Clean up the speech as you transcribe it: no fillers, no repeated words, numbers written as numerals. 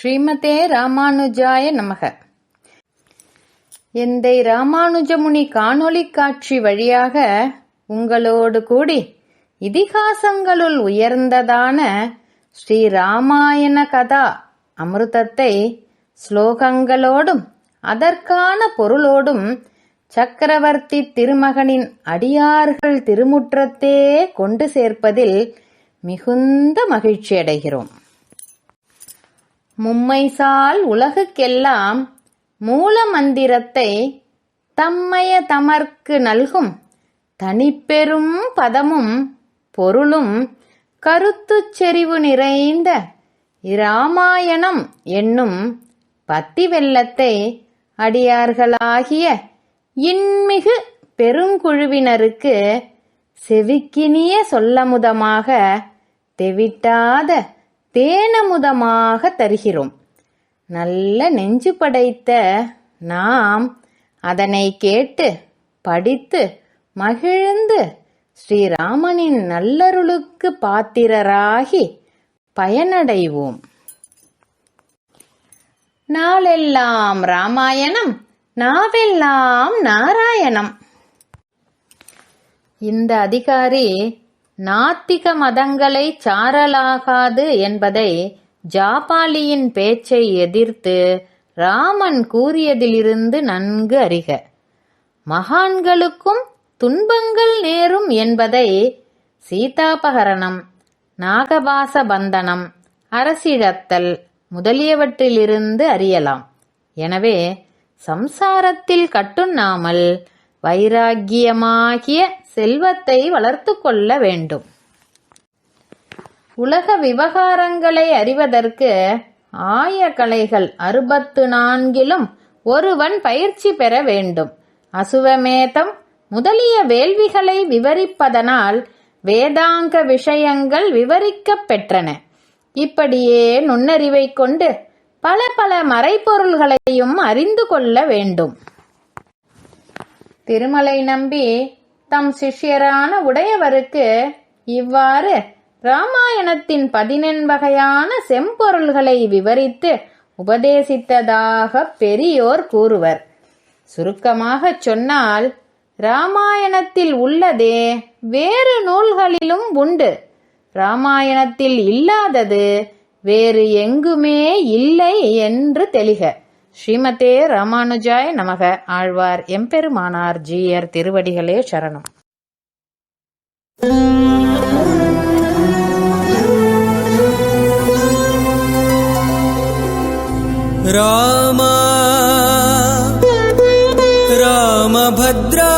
ஸ்ரீமதே ராமானுஜாய நமக. எந்தை ராமானுஜமுனி காணொளி காட்சி வழியாக உங்களோடு கூடி இதிகாசங்களுள் உயர்ந்ததான ஸ்ரீ ராமாயண கதா அமிர்தத்தை ஸ்லோகங்களோடும் அதற்கான பொருளோடும் சக்கரவர்த்தி திருமகனின் அடியார்கள் திருமுற்றத்தே கொண்டு சேர்ப்பதில் மிகுந்த மகிழ்ச்சியடைகிறோம். மும்மைசால் உலகுக்கெல்லாம் மூல மந்திரத்தை தம்மைய தமர்க்கு நல்கும் தனிப்பெரும் பதமும் பொருளும் கருத்துச் செறிவு நிறைந்த இராமாயணம் என்னும் பத்தி வெள்ளத்தை அடியார்களாகிய இன்மிகு பெருங்குழுவினருக்கு செவிக்கினிய சொல்லமுதமாக தெவிட்டாத தேனமுதமாக தருகிறோம். நல்ல நெஞ்சு படைத்த நாம் அதனை கேட்டு படித்து மகிழ்ந்து ஸ்ரீராமனின் நல்லருளுக்கு பாத்திரராகி பயனடைவோம். நாளெல்லாம் ராமாயணம், நாவெல்லாம் நாராயணம். இந்த அதிகாரி நாத்திக மதங்களை சாரலாகாது என்பதை ஜாபாலியின் பேச்சை எதிர்த்து ராமன் கூறியதிலிருந்து நன்கு அறிக. மகான்களுக்கும் துன்பங்கள் நேரும் என்பதை சீதாபகரணம், நாகபாச பந்தனம், அரசிழத்தல் முதலியவற்றிலிருந்து அறியலாம். எனவே சம்சாரத்தில் கட்டுண்ணாமல் வைராக்கியமாகிய செல்வத்தை வளர்த்து கொள்ள வேண்டும். உலக விவகாரங்களை அறிவதற்கு ஆயக்கலைகள் 64 ஒருவன் பயிற்சி பெற வேண்டும். அசுவமேதம் முதலிய வேள்விகளை விவரிப்பதனால் வேதாங்க விஷயங்கள் விவரிக்கப் பெற்றன. இப்படியே நுண்ணறிவை கொண்டு பல பல மறைப்பொருள்களையும் அறிந்து கொள்ள வேண்டும். திருமலை நம்பி தம் சிஷ்யரான உடையவருக்கு இவ்வாறு ராமாயணத்தின் 14 வகையான செம்பொருள்களை விவரித்து உபதேசித்ததாக பெரியோர் கூறுவர். சுருக்கமாகச் சொன்னால், ராமாயணத்தில் உள்ளதே வேறு நூல்களிலும் உண்டு, ராமாயணத்தில் இல்லாதது வேறு எங்குமே இல்லை என்று தெளிக. ஸ்ரீமதே ராமானுஜாய நமக. ஆழ்வார் எம்பெருமானார் ஜீயர் திருவடிகளே சரணம். ராம ராமபத்ரா